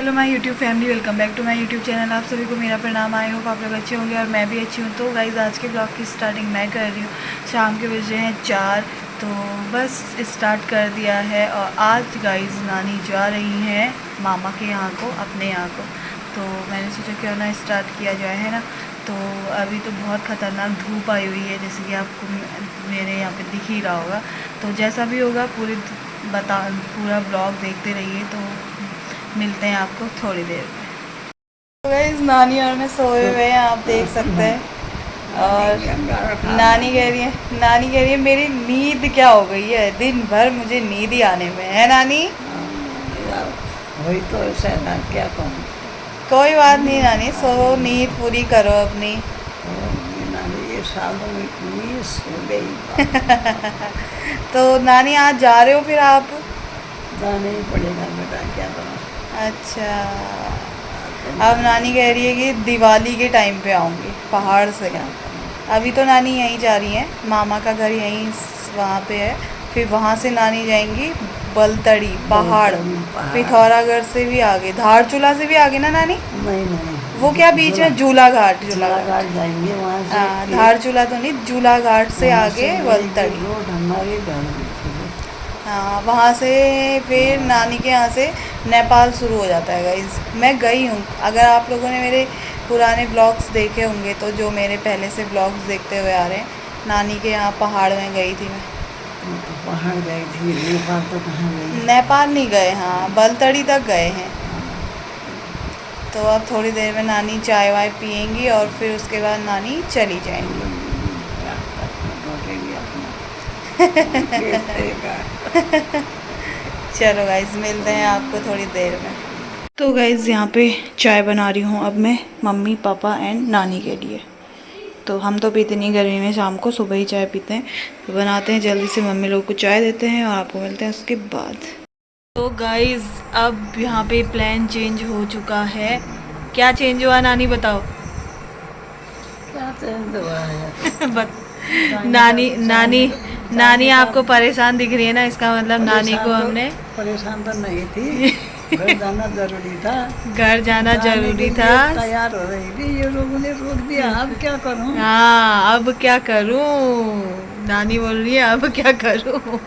Hello my YouTube family, welcome back to my YouTube channel. आप सभी को मेरा प्रणाम। आई होप आप लोग अच्छे होंगे और मैं भी अच्छी हूँ। तो गाइज़ आज के ब्लॉग की स्टार्टिंग मैं कर रही हूँ। शाम के बजे हैं 4, तो बस स्टार्ट कर दिया है। और आज गाइज़ नानी जा रही हैं मामा के यहाँ को, अपने यहाँ को। तो मैंने सोचा क्यों ना स्टार्ट किया जाए, है ना। तो अभी तो बहुत ख़तरनाक धूप आई हुई है, जैसे कि आपको मेरे यहाँ पे दिख ही रहा होगा। तो जैसा भी होगा पूरा ब्लॉग देखते रहिए। तो मिलते हैं आपको थोड़ी देर में। तो गाइस नानी और मैं सोए हुए हैं, आप देख सकते हैं। और नानी कह रही है मेरी नींद क्या हो गई है, दिन भर मुझे नींद ही आने में है नानी। वही तो ऐसा है ना, क्या कहूँ। कोई बात नहीं नानी, सो नींद पूरी करो अपनी। ये सालों में इतनी सो गई। तो नानी आज जा रहे हो फिर आप? जाना ही पड़ेगा बेटा, क्या करूँ। अच्छा, अब नानी कह रही है कि दिवाली के टाइम पे आऊँगी पहाड़ से। अभी तो नानी यहीं जा रही है, मामा का घर यहीं वहाँ पे है। फिर वहाँ से नानी जाएंगी बलतड़ी पहाड़, पिथौरागढ़ से भी आगे, धारचूला से भी आगे ना नानी। नहीं वो क्या बीच में झूला घाट जाएंगे वहाँ से। धारचूला तो नहीं, झूला घाट से आगे बलतड़ी। रोड हमारे घर हाँ, वहाँ से फिर नानी के यहाँ से नेपाल शुरू हो जाता है गाइस। मैं गई हूँ, अगर आप लोगों ने मेरे पुराने ब्लॉग्स देखे होंगे तो जो मेरे पहले से ब्लॉग्स देखते हुए आ रहे हैं, नानी के यहाँ पहाड़ में गई थी मैं। तो पहाड़ गई थी, नेपाल तो कहाँ गई। नेपाल नहीं गए, हाँ बलतड़ी तक गए हैं। तो अब थोड़ी देर में नानी चाय वाय पियेंगी और फिर उसके बाद नानी चली जाएंगी। चलो गाइज मिलते हैं आपको थोड़ी देर में। तो गाइज यहाँ पे चाय बना रही हूँ अब मैं मम्मी पापा एंड नानी के लिए। तो हम तो पीते नहीं गर्मी में, शाम को सुबह ही चाय पीते हैं। तो बनाते हैं जल्दी से, मम्मी लोग को चाय देते हैं और आपको मिलते हैं उसके बाद। तो गाइज अब यहाँ पे प्लान चेंज हो चुका है। क्या चेंज हुआ नानी बताओ? क्या चेंज हुआ है? नानी आपको परेशान दिख रही है ना, इसका मतलब नानी को हमने परेशान तो नहीं थी। घर जाना जरूरी था। घर जाना जरूरी था। तैयार हो रही थी, ये लोगों ने रोक दिया। अब क्या करूं? हाँ अब क्या करूं, नानी बोल रही है अब क्या करूं।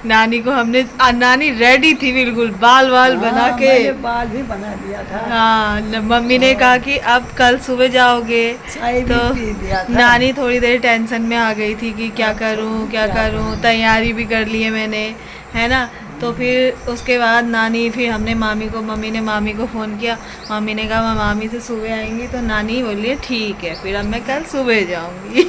नानी को हमने नानी रेडी थी बिल्कुल, बाल बना के। मैंने बाल भी बना दिया था। हाँ, मम्मी ने कहा कि अब कल सुबह जाओगे। तो नानी थोड़ी देर टेंशन में आ गई थी कि क्या करूं। तैयारी भी कर ली है मैंने, है ना। तो फिर उसके बाद मम्मी ने मामी को फ़ोन किया। मामी ने कहा मैं मामी से सुबह आएंगी, तो नानी बोली ठीक है फिर अब मैं कल सुबह जाऊंगी।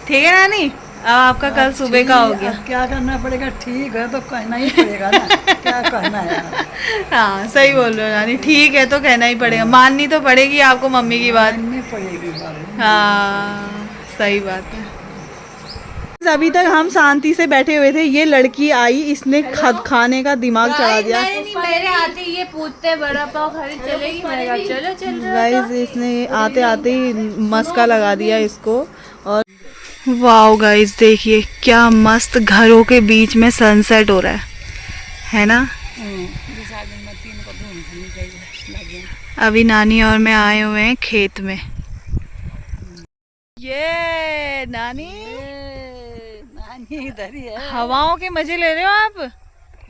ठीक है नानी, अब आपका कल सुबह का हो गया। क्या करना पड़ेगा, ठीक है तो कहना ही पड़ेगा ना। क्या कहना है। हाँ सही बोल रहे हो नानी, ठीक है तो कहना ही पड़ेगा, माननी तो पड़ेगी आपको मम्मी की बात। माननी पड़ेगी। हाँ सही बात है। अभी तक हम शांति से बैठे हुए थे, ये लड़की आई, इसने खाने का दिमाग चढ़ा दिया। मेरे आते ये पूछते बड़ा पाव खरीद चलेगी, मैंने कहा चलो गाइस इसने आते आते ही मस्का लगा दिया इसको। और वाओ गाइस देखिए क्या मस्त घरों के बीच में सनसेट हो रहा है ना। अभी नानी और मैं आए हुए हैं खेत में। ये नानी इधर ही है। हवाओं के मजे ले रहे हो आप?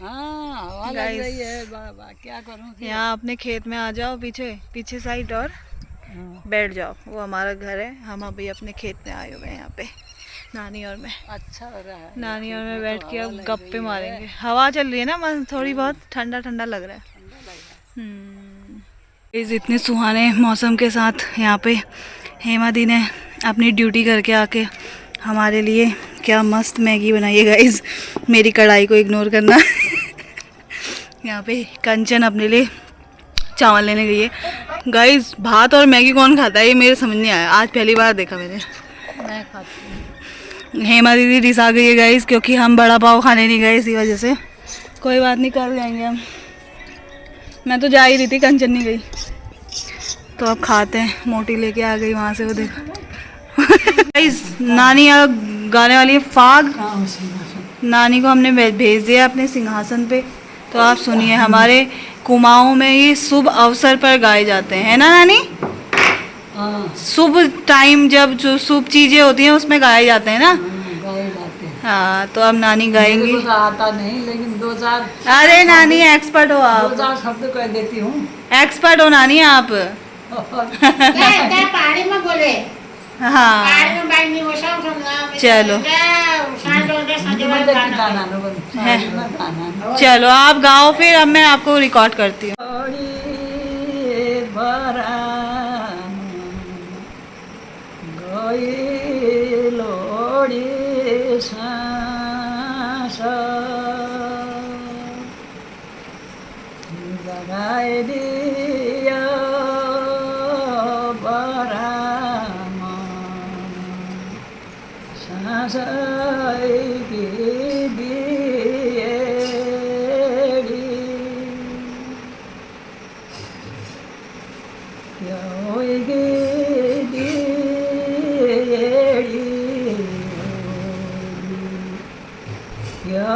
हाँ हवा लग रही है। क्या करूं। यहाँ अपने खेत में आ जाओ, पीछे साइड और बैठ जाओ। वो हमारा घर है, हम अभी अपने खेत में आए हुए हैं यहाँ पे नानी और मैं। अच्छा हो रहा है। नानी और मैं बैठ के अब गप्पे मारेंगे। हवा चल रही है ना, थोड़ी बहुत ठंडा ठंडा लग रहा है। इतने सुहाने मौसम के साथ यहाँ पे हेमा दी ने अपनी ड्यूटी करके आके हमारे लिए क्या मस्त मैगी बनाई है गाइस। मेरी कढ़ाई को इग्नोर करना। यहाँ पे कंचन अपने लिए चावल लेने गई है। गाइस भात और मैगी कौन खाता है, ये मेरे समझ नहीं आया, आज पहली बार देखा मैंने। मैं खाती हूँ। हेमा दीदी रिसा गई है गाइस, क्योंकि हम बड़ा पाव खाने नहीं गए, इसी वजह से। कोई बात नहीं, कर जाएंगे हम। मैं तो जा ही रही थी, कंचन नहीं गई। तो अब खाते हैं। मोटी लेके आ गई वहाँ से, वो देखो। गाइस नानी अब गाने वाली है फाग। नानी को हमने भेज दिया अपने सिंहासन पे, तो आप सुनिए, हमारे कुमाऊं में ये शुभ अवसर पर गाए जाते हैं, है ना नानी? हाँ शुभ टाइम जब जो शुभ चीजें होती हैं उसमें गाए जाते हैं ना। गाए जाते हैं। हाँ, तो अब नानी मेरे गाएंगी। को तो आता नहीं, लेकिन 2-4 अरे नानी एक्सपर्ट हो आप, 2-4 शब्द कह देती हूँ। एक्सपर्ट हो नानी आप। क्या पहाड़ी में बोले, हाँ पहाड़ी में बाई नहीं वो सब समझा। चलो। हिंदी में तो गाना गाना चलो आप गाओ, फिर अब मैं आपको रिकॉर्ड करती हूँ। जगाए दिया बराम सांसाई की दिएड़ी क्या होएगी दिएड़ी क्या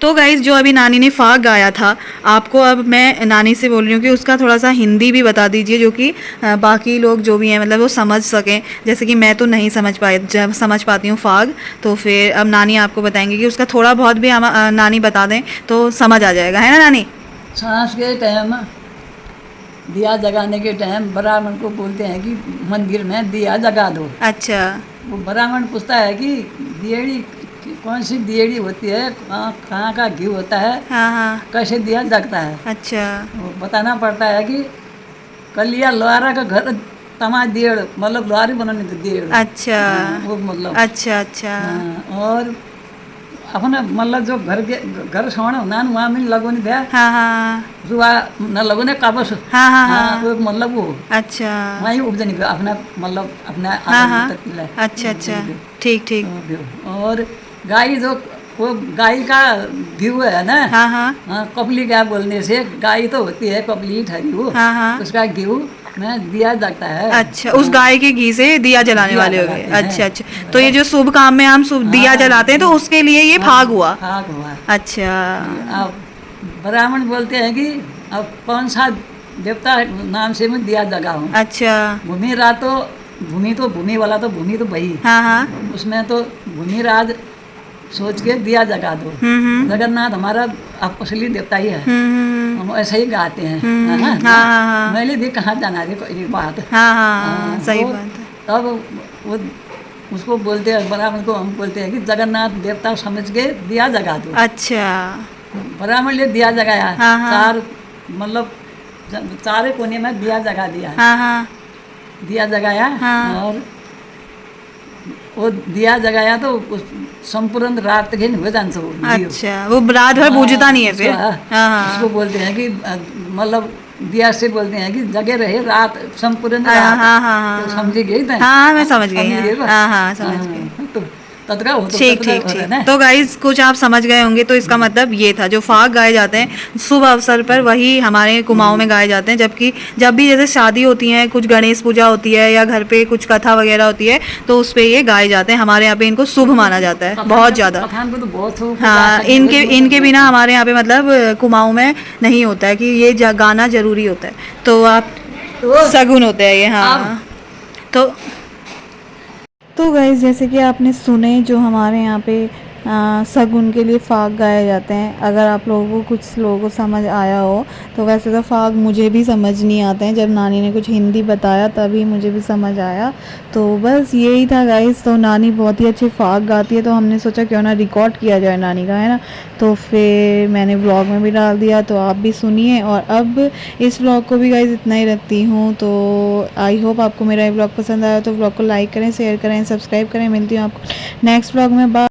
तो गाइज जो अभी नानी ने फाग गाया था, आपको अब मैं नानी से बोल रही हूँ कि उसका थोड़ा सा हिंदी भी बता दीजिए, जो कि बाकी लोग जो भी हैं मतलब वो समझ सकें। जैसे कि मैं तो नहीं समझ पाती हूँ फाग, तो फिर अब नानी आपको बताएंगे कि उसका थोड़ा बहुत भी हम नानी बता दें तो समझ आ जाएगा, है ना नानी? सांस के टाइम दिया जगाने के टाइम ब्राह्मण को बोलते हैं कि मंदिर में दिया जगा दो। अच्छा। वो ब्राह्मण पूछता है कि दियड़ी कौन सी दियड़ी होती है, कहाँ का घी होता है, हाँ हाँ। कैसे दिया जगता है। अच्छा। वो बताना पड़ता है कि कलिया लोहारा का घर तमा दियड़, मतलब लोहारी बनाने की दियड़। अच्छा। वो मतलब अच्छा अच्छा। और अपना मतलब जो घर सोना होना वहाँ में लगोनी दे। हाँ हाँ जुआ न लगोने काबस। हाँ हाँ हाँ। वो मतलब वो अच्छा। वहीं उपजनी अपना मतलब अपना हाँ हाँ। तक मिला है। अच्छा अच्छा। ठीक ठीक। और गाय जो वो गाय का घी है ना। हाँ हाँ। कपली गाय बोलने से गाय तो होती है कपली ठहरी वो। हाँ हाँ। उसका घी में दिया जाता है। अच्छा, उस गाय के घी से दिया जलाने वाले हो गए। जलाते हैं। अच्छा अच्छा। तो ये जो शुभ काम में हम शुभ दिया जलाते हैं, तो उसके लिए ये फाग हुआ। फाग हुआ। अच्छा। अब ब्राह्मण बोलते हैं कि अब कौन सा देवता नाम से मैं दिया जगाऊं। अच्छा। भूमि राज तो भूमि वाला तो भूमि तो वही। हाँ हाँ। उसमें तो भूमि राज सोच के दिया जगा दो। जगन्नाथ हमारा असली देवता ही है। हम ऐसे ही गाते हैं। हाँ हाँ। मैंने भी कहाँ जाना रे कोई बात। हाँ हाँ सही बात है। तब वो उसको बोलते हैं ब्राह्मण को, हम बोलते हैं कि जगन्नाथ देवता समझ के दिया जगा दो। अच्छा। ब्राह्मण ने दिया जगाया। हाँ हाँ। चार मतलब चारे कोने में दिया जगा दिया। हाँ हाँ। दिया जगाया। हाँ। और वो दिया जगाया तो संपूर्ण रात तक हुए जान्छ वो दियो। अच्छा, वो रात भर बूझता नहीं है फिर। हाँ, हाँ हाँ। उसको बोलते हैं कि मतलब दिया से बोलते हैं कि जगे रहे रात संपूर्ण हाँ, रात। हाँ, हाँ, हाँ, तो हाँ। समझी गई था। हाँ, मैं समझ गई, समझ गई बा? हाँ, समझ गई। तो ततका हो तो ठीक ततका ठीक होता है ठीक। ना। तो गाइज कुछ आप समझ गए होंगे, तो इसका मतलब ये था, जो फाग गाए जाते हैं शुभ अवसर पर वही हमारे कुमाऊं में गाए जाते हैं, जबकि जब भी जैसे शादी होती है, कुछ गणेश पूजा होती है या घर पे कुछ कथा वगैरह होती है, तो उस पे ये गाए जाते हैं। हमारे यहाँ पे इनको शुभ माना जाता है बहुत ज़्यादा। पठान को तो बहुत हो हाँ, इनके बिना हमारे यहाँ पे मतलब कुमाऊं में नहीं होता है कि ये गाना जरूरी होता है। तो आप सगुन होते हैं ये, हाँ। तो गाइस जैसे कि आपने सुने, जो हमारे यहाँ पे सगुन के लिए फाग गाए जाते हैं। अगर आप लोगों को, कुछ लोगों को समझ आया हो, तो वैसे तो फाग मुझे भी समझ नहीं आते हैं, जब नानी ने कुछ हिंदी बताया तभी मुझे भी समझ आया। तो बस यही था गाइस। तो नानी बहुत ही अच्छी फाग गाती है, तो हमने सोचा क्यों ना रिकॉर्ड किया जाए नानी का, है ना। तो फिर मैंने व्लॉग में भी डाल दिया, तो आप भी सुनिए। और अब इस व्लॉग को भी गाइस इतना ही रखती हूँ। तो आई होप आपको मेरा ये व्लॉग पसंद आया, तो व्लॉग को लाइक करें, शेयर करें, सब्सक्राइब करें। मिलती हूँ आपको नेक्स्ट व्लॉग में। बाय।